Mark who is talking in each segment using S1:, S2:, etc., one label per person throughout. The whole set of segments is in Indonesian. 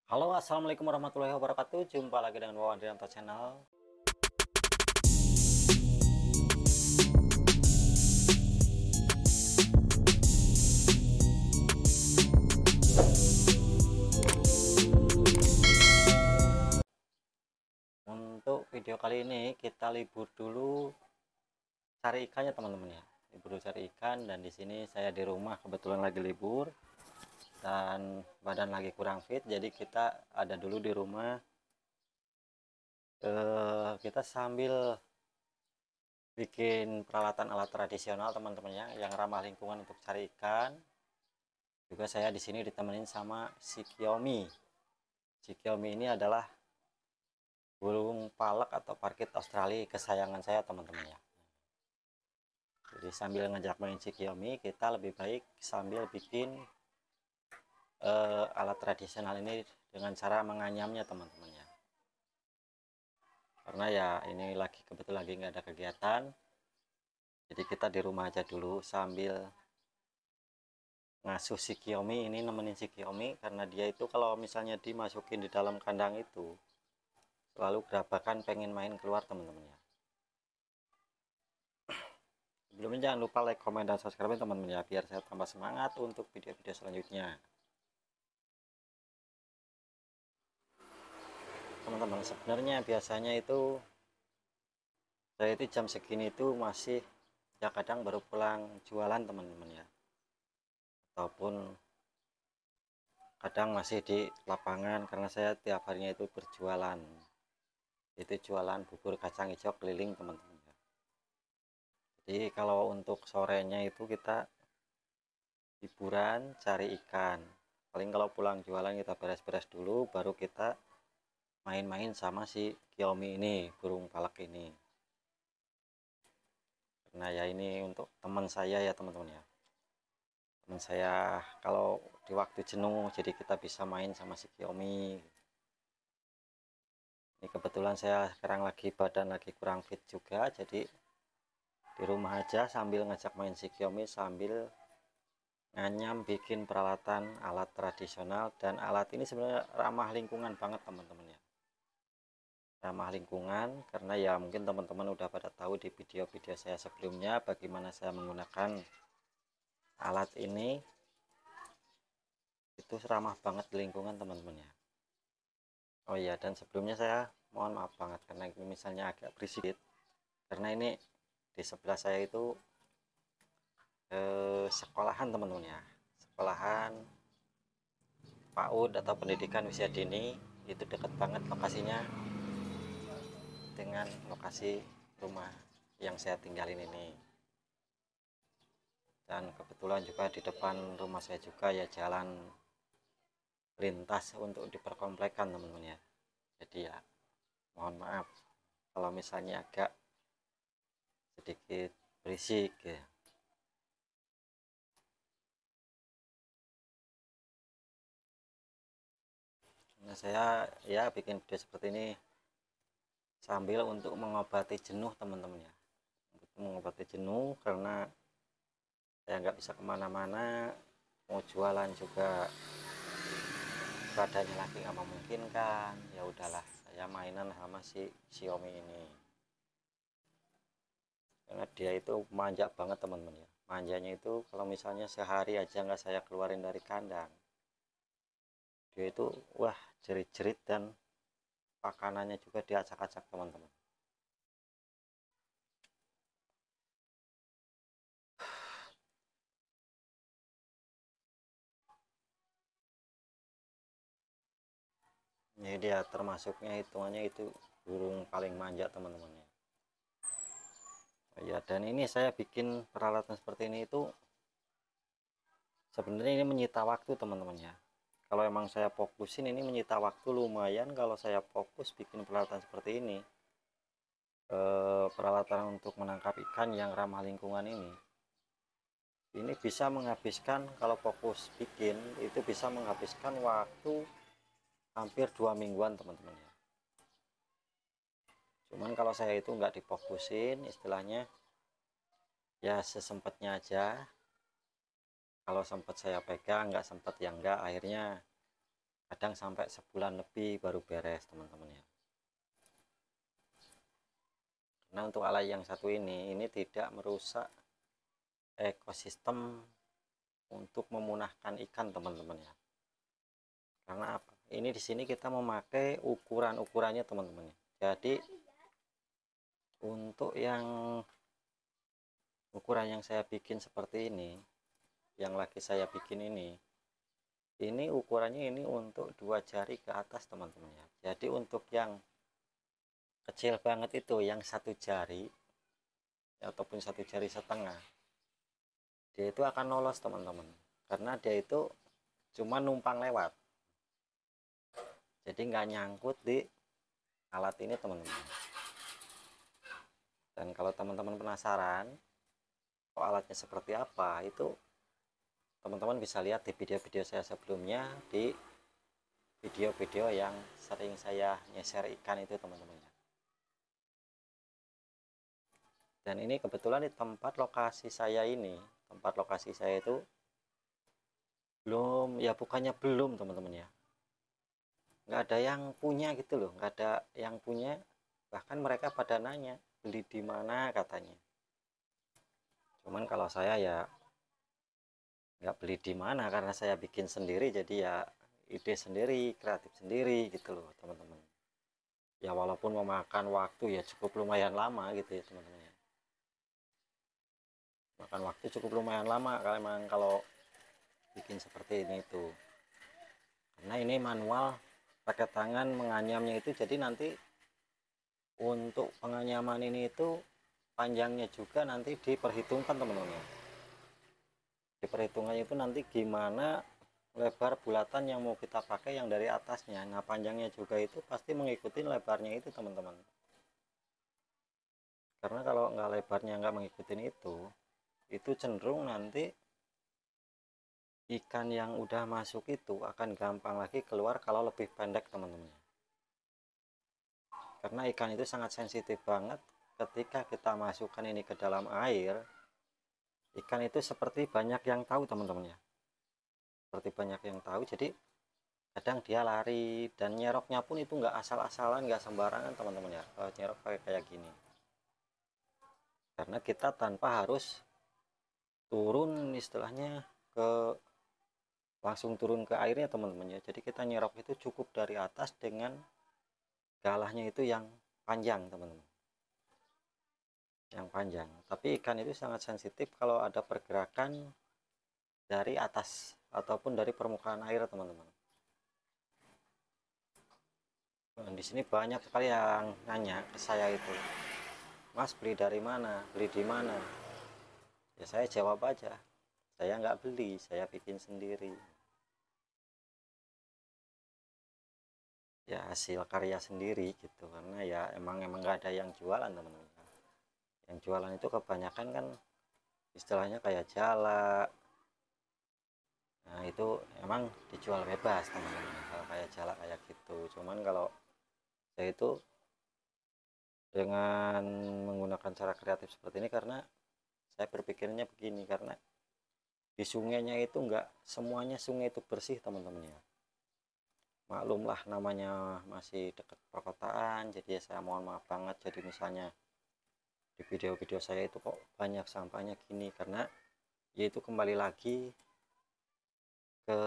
S1: Halo, assalamualaikum warahmatullahi wabarakatuh. Jumpa lagi dengan Wawan Rianto Channel. Untuk video kali ini kita libur dulu cari ikannya teman-teman ya. Libur dulu cari ikan, dan di sini saya di rumah kebetulan lagi libur dan badan lagi kurang fit, jadi kita ada dulu di rumah. Kita sambil bikin peralatan alat tradisional teman-teman ya, yang ramah lingkungan untuk cari ikan. Juga saya di sini ditemenin sama si Kiyomi. Si Kiyomi ini adalah burung palak atau parkit Australia kesayangan saya teman-teman ya. Jadi sambil ngajak main si Kiyomi, kita lebih baik sambil bikin alat tradisional ini dengan cara menganyamnya teman-teman ya. Karena ya ini lagi kebetulan lagi nggak ada kegiatan, jadi kita di rumah aja dulu sambil ngasuh si Kiyomi ini, nemenin si Kiyomi. Karena dia itu kalau misalnya dimasukin di dalam kandang itu selalu gerabakan pengen main keluar teman-teman ya. Sebelumnya jangan lupa like, komen, dan subscribe teman-teman ya, biar saya tambah semangat untuk video-video selanjutnya. Teman-teman, sebenarnya biasanya itu saya itu jam segini itu masih ya kadang baru pulang jualan teman-teman ya, ataupun kadang masih di lapangan karena saya tiap harinya itu berjualan. Itu jualan bubur kacang hijau keliling teman-teman ya. Jadi kalau untuk sorenya itu kita hiburan cari ikan. Paling kalau pulang jualan kita beres-beres dulu, baru kita main-main sama si Kiyomi ini, burung palak ini. Karena ya ini untuk teman saya ya teman-teman ya. Teman saya kalau di waktu jenuh, jadi kita bisa main sama si Kiyomi. Ini kebetulan saya sekarang lagi badan lagi kurang fit juga, jadi di rumah aja sambil ngajak main si Kiyomi, sambil nganyam bikin peralatan alat tradisional. Dan alat ini sebenarnya ramah lingkungan banget teman-teman ya, ramah lingkungan. Karena ya mungkin teman-teman udah pada tahu di video-video saya sebelumnya bagaimana saya menggunakan alat ini. Itu ramah banget lingkungan teman-teman ya. Oh iya, dan sebelumnya saya mohon maaf banget karena ini misalnya agak berisik, karena ini di sebelah saya itu sekolahan teman-teman ya, sekolahan PAUD atau pendidikan usia dini. Itu dekat banget lokasinya dengan lokasi rumah yang saya tinggalin ini. Dan kebetulan juga di depan rumah saya juga ya jalan lintas untuk diperkomplekan teman-teman ya. Jadi ya mohon maaf kalau misalnya agak sedikit berisik ya. Nah, saya ya bikin video seperti ini sambil untuk mengobati jenuh teman-teman ya, untuk mengobati jenuh. Karena saya nggak bisa kemana-mana, mau jualan juga badannya lagi nggak memungkinkan. Ya udahlah, saya mainan sama si Xiaomi ini. Karena dia itu manja banget teman-teman ya. Manjanya itu kalau misalnya sehari aja nggak saya keluarin dari kandang, dia itu wah jerit-jerit, dan pakanannya juga diacak-acak teman-teman. Jadi dia termasuknya hitungannya itu burung paling manja teman-teman ya. Oh ya, dan ini saya bikin peralatan seperti ini itu sebenarnya ini menyita waktu teman-teman ya. Kalau emang saya fokusin ini menyita waktu lumayan. Kalau saya fokus bikin peralatan seperti ini, peralatan untuk menangkap ikan yang ramah lingkungan ini bisa menghabiskan, kalau fokus bikin itu bisa menghabiskan waktu hampir 2 mingguan teman-teman ya. Cuman kalau saya itu nggak difokusin, istilahnya ya sesempatnya aja. Kalau sempat saya pegang, nggak sempat ya enggak, akhirnya kadang sampai sebulan lebih baru beres teman-teman ya. Nah untuk alat yang satu ini tidak merusak ekosistem untuk memunahkan ikan teman-teman ya. Karena apa? Ini di sini kita memakai ukurannya teman-teman ya. Jadi untuk yang ukuran yang saya bikin seperti ini, yang lagi saya bikin ini ukurannya ini untuk 2 jari ke atas teman-teman ya. Jadi untuk yang kecil banget itu yang 1 jari ataupun 1 jari setengah, dia itu akan lolos teman-teman, karena dia itu cuma numpang lewat, jadi nggak nyangkut di alat ini teman-teman. Dan kalau teman-teman penasaran kok alatnya seperti apa, itu teman-teman bisa lihat di video-video saya sebelumnya, di video-video yang sering saya nyeser ikan itu teman-teman. Dan ini kebetulan di tempat lokasi saya itu belum, ya bukannya belum teman-teman ya, nggak ada yang punya gitu loh, nggak ada yang punya. Bahkan mereka pada nanya beli di mana katanya. Cuman kalau saya ya nggak beli di mana, karena saya bikin sendiri, jadi ya ide sendiri, kreatif sendiri gitu loh teman-teman. Ya walaupun memakan waktu ya cukup lumayan lama gitu ya teman-teman ya. Makan waktu cukup lumayan lama kalau bikin seperti ini itu. Karena ini manual pakai tangan menganyamnya itu, jadi nanti untuk penganyaman ini itu panjangnya juga nanti diperhitungkan teman-teman. Di perhitungannya itu nanti gimana lebar bulatan yang mau kita pakai yang dari atasnya. Nah panjangnya juga itu pasti mengikuti lebarnya itu teman-teman. Karena kalau nggak lebarnya nggak mengikuti itu cenderung nanti ikan yang udah masuk itu akan gampang lagi keluar kalau lebih pendek teman-teman. Karena ikan itu sangat sensitif banget, ketika kita masukkan ini ke dalam air, ikan itu seperti banyak yang tahu teman-teman ya, seperti banyak yang tahu. Jadi kadang dia lari, dan nyeroknya pun itu nggak asal-asalan, nggak sembarangan teman-teman ya. Kalau nyerok pakai kayak gini, karena kita tanpa harus turun istilahnya langsung turun ke airnya teman-teman ya. Jadi kita nyerok itu cukup dari atas dengan galahnya itu yang panjang teman-teman, yang panjang. Tapi ikan itu sangat sensitif kalau ada pergerakan dari atas ataupun dari permukaan air teman-teman. Dan di sini banyak sekali yang nanya ke saya itu, Mas beli dari mana, beli di mana? Ya saya jawab aja, saya nggak beli, saya bikin sendiri. Ya hasil karya sendiri gitu, karena ya emang nggak ada yang jualan teman-teman. Yang jualan itu kebanyakan kan istilahnya kayak jala. Nah itu emang dijual bebas teman-teman, kalau kayak jala kayak gitu. Cuman kalau saya itu dengan menggunakan cara kreatif seperti ini, karena saya berpikirnya begini, karena di sungainya itu nggak semuanya sungai itu bersih teman-teman ya. Maklumlah namanya masih dekat perkotaan, jadi ya saya mohon maaf banget. Jadi misalnya di video-video saya itu kok banyak sampahnya gini, karena yaitu kembali lagi ke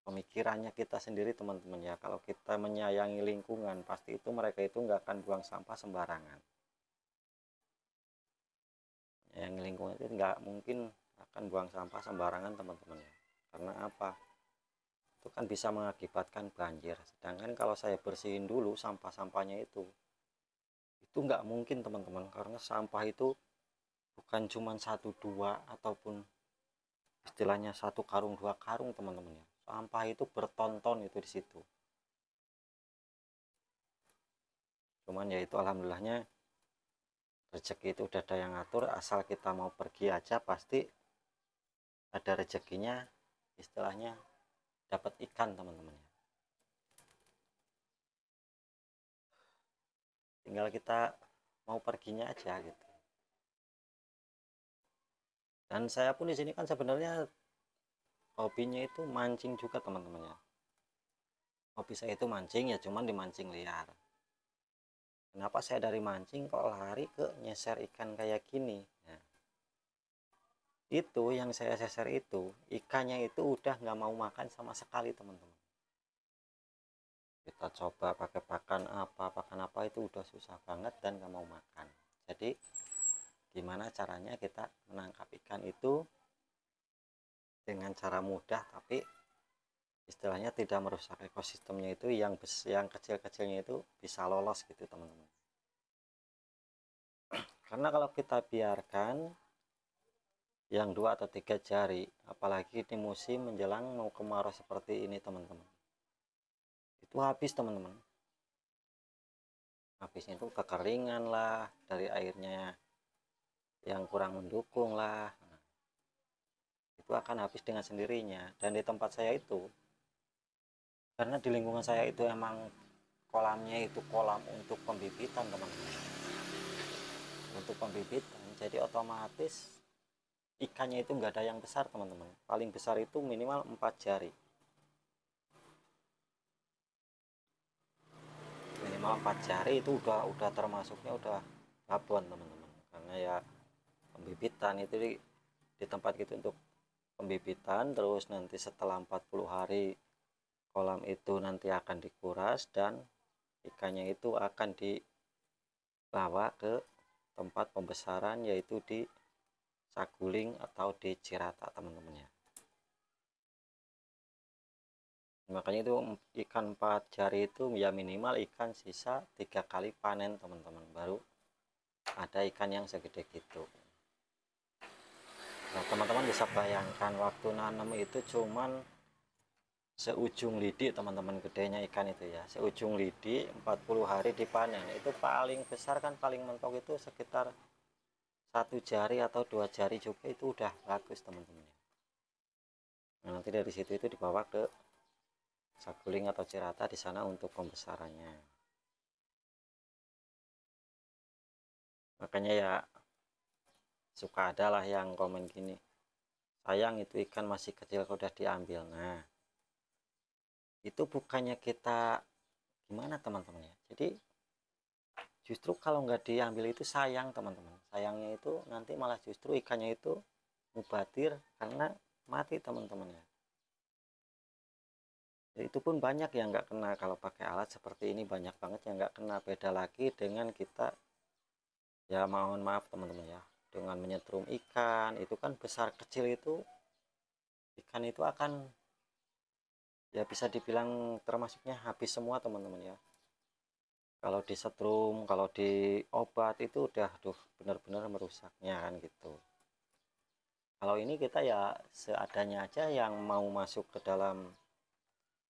S1: pemikirannya kita sendiri teman-teman ya. Kalau kita menyayangi lingkungan, pasti itu mereka itu nggak akan buang sampah sembarangan. Yang lingkungan itu nggak mungkin akan buang sampah sembarangan teman-teman ya. Karena apa? Itu kan bisa mengakibatkan banjir. Sedangkan kalau saya bersihin dulu sampah-sampahnya itu nggak mungkin teman-teman, karena sampah itu bukan cuma 1-2 ataupun istilahnya 1 karung 2 karung teman-teman ya. Sampah itu bertonton itu di situ. Cuman ya itu alhamdulillahnya rezeki itu udah ada yang ngatur, asal kita mau pergi aja pasti ada rezekinya, istilahnya dapat ikan teman-teman ya. Tinggal kita mau perginya aja gitu. Dan saya pun di sini kan sebenarnya hobinya itu mancing juga teman-teman ya. hobi saya itu mancing, ya cuman dimancing liar. Kenapa saya dari mancing kok lari ke nyeser ikan kayak gini? Nah, itu yang saya seser itu ikannya itu udah nggak mau makan sama sekali teman-teman. Kita coba pakai pakan apa itu udah susah banget dan nggak mau makan. Jadi gimana caranya kita menangkap ikan itu dengan cara mudah tapi istilahnya tidak merusak ekosistemnya, itu yang kecil-kecilnya itu bisa lolos gitu teman-teman. Karena kalau kita biarkan yang 2 atau 3 jari, apalagi di musim menjelang mau kemarau seperti ini teman-teman, itu habis teman-teman. Habisnya itu kekeringan lah, dari airnya yang kurang mendukung lah. Nah, itu akan habis dengan sendirinya. Dan di tempat saya itu, karena di lingkungan saya itu emang kolamnya itu kolam untuk pembibitan teman-teman, untuk pembibitan, jadi otomatis ikannya itu enggak ada yang besar teman-teman. Paling besar itu minimal 4 jari, minimal 4 jari itu udah termasuknya udah babon teman-teman. Karena ya pembibitan itu di tempat gitu untuk pembibitan, terus nanti setelah 40 hari kolam itu nanti akan dikuras dan ikannya itu akan dibawa ke tempat pembesaran, yaitu di Saguling atau di Cirata teman-teman ya. Makanya itu ikan 4 jari itu ya minimal ikan sisa 3 kali panen teman-teman, baru ada ikan yang segede gitu. Nah teman-teman bisa bayangkan waktu nanam itu cuman seujung lidi teman-teman, gedenya ikan itu ya, seujung lidi 40 hari dipanen. Itu paling besar kan, paling mentok itu sekitar 1 jari atau 2 jari juga itu udah bagus teman-teman. Nah, nanti dari situ itu dibawa ke Saguling atau Cirata di sana untuk pembesarannya. Makanya ya suka ada lah yang komen gini, sayang itu ikan masih kecil kalau udah diambil. Nah itu bukannya kita gimana teman-teman ya, jadi justru kalau nggak diambil itu sayang teman-teman. Sayangnya itu nanti malah justru ikannya itu mubadir karena mati teman-teman ya. Itu pun banyak yang nggak kena, kalau pakai alat seperti ini banyak banget yang nggak kena. Beda lagi dengan kita, ya mohon maaf teman-teman ya, dengan menyetrum ikan itu kan besar kecil itu ikan itu akan ya bisa dibilang termasuknya habis semua teman-teman ya. Kalau disetrum, kalau di obat itu udah benar-benar merusaknya kan gitu. Kalau ini kita ya seadanya aja, yang mau masuk ke dalam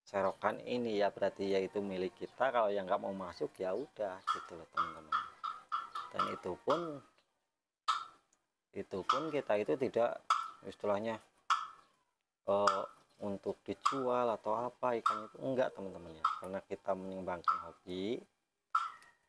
S1: serokan ini ya berarti ya itu milik kita. Kalau yang nggak mau masuk ya udah gitu loh teman-teman. Dan itu pun kita itu tidak istilahnya untuk dijual atau apa ikan itu, enggak teman-teman ya, karena kita mengembangkan hobi.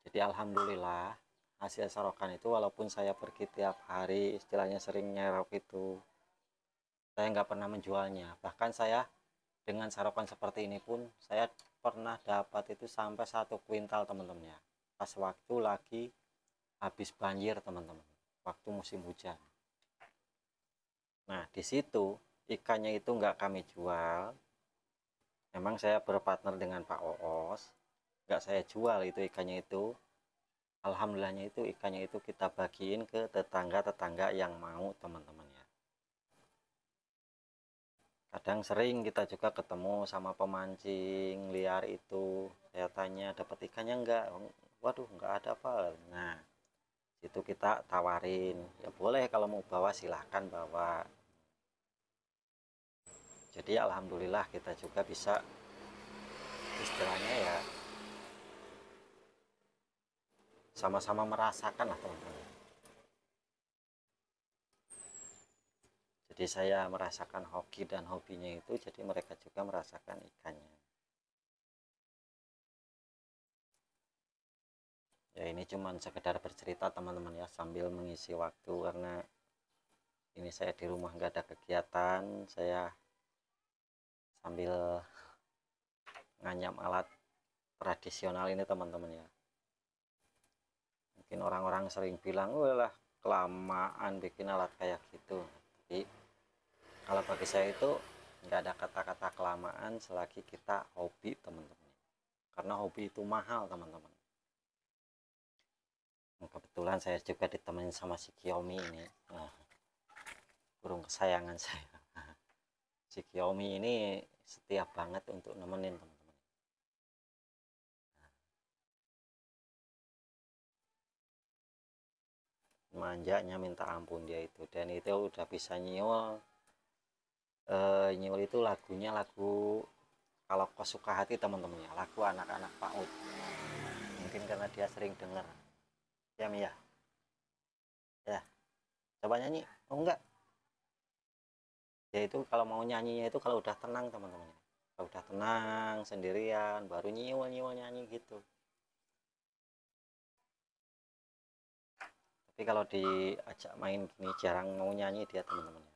S1: Jadi alhamdulillah hasil serokan itu, walaupun saya pergi tiap hari istilahnya sering nyerok itu, saya nggak pernah menjualnya. Bahkan saya dengan serokan seperti ini pun saya pernah dapat itu sampai 1 kuintal teman-teman ya, pas waktu lagi habis banjir teman-teman, waktu musim hujan. Nah di situ ikannya itu nggak kami jual, memang saya berpartner dengan Pak Oos, nggak saya jual itu ikannya itu. Alhamdulillahnya itu ikannya itu kita bagiin ke tetangga-tetangga yang mau teman-teman ya. Kadang sering kita juga ketemu sama pemancing liar itu, saya tanya dapat ikannya enggak, waduh enggak ada Pak. Nah itu kita tawarin, ya boleh kalau mau bawa silahkan bawa. Jadi alhamdulillah kita juga bisa istilahnya ya sama-sama merasakan lah teman-teman. Jadi saya merasakan hoki dan hobinya itu, jadi mereka juga merasakan ikannya. Ya ini cuman sekedar bercerita teman-teman ya, sambil mengisi waktu, karena ini saya di rumah nggak ada kegiatan, saya sambil nganyam alat tradisional ini teman-teman ya. Mungkin orang-orang sering bilang, lah kelamaan bikin alat kayak gitu. Tapi kalau bagi saya itu nggak ada kata-kata kelamaan selagi kita hobi teman-teman, karena hobi itu mahal teman-teman. Kebetulan saya juga ditemenin sama si Xiaomi ini, burung kesayangan saya. Si Xiaomi ini setia banget untuk nemenin teman-teman. Manjanya minta ampun dia itu, dan itu udah bisa nyiul. Nyiul itu lagunya lagu kalau kau suka hati teman-teman ya, lagu anak-anak PAUD. Mungkin karena dia sering denger ya Mi ya. Ya, coba nyanyi. Oh enggak, ya itu kalau mau nyanyinya itu kalau udah tenang teman-teman, kalau udah tenang sendirian baru nyiul nyanyi gitu. Tapi kalau diajak main gini jarang mau nyanyi dia teman-teman ya.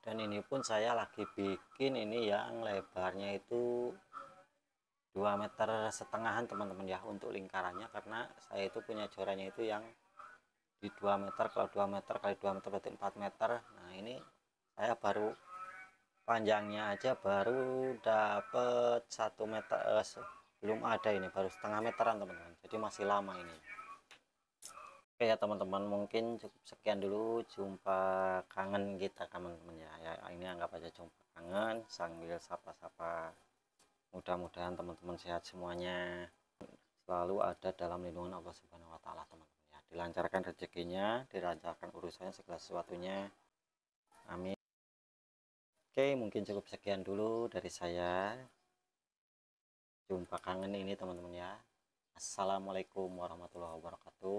S1: Dan ini pun saya lagi bikin ini yang lebarnya itu 2,5 meter teman-teman ya untuk lingkarannya, karena saya itu punya jorannya itu yang di 2 meter. Kalau 2 meter kali 2 meter berarti 4 meter. Nah ini saya baru panjangnya aja baru dapet 1 meter, belum ada, ini baru setengah meteran teman-teman, jadi masih lama ini. Oke ya teman-teman, mungkin cukup sekian dulu jumpa kangen kita teman-teman ya. Ya ini anggap aja jumpa kangen sambil sapa-sapa. Mudah-mudahan teman-teman sehat semuanya, selalu ada dalam lindungan Allah Subhanahu wa taala teman-teman ya. Dilancarkan rezekinya, dilancarkan urusannya, segala sesuatunya. Amin. Oke, mungkin cukup sekian dulu dari saya. Jumpa kangen ini teman-teman ya. Assalamualaikum warahmatullahi wabarakatuh.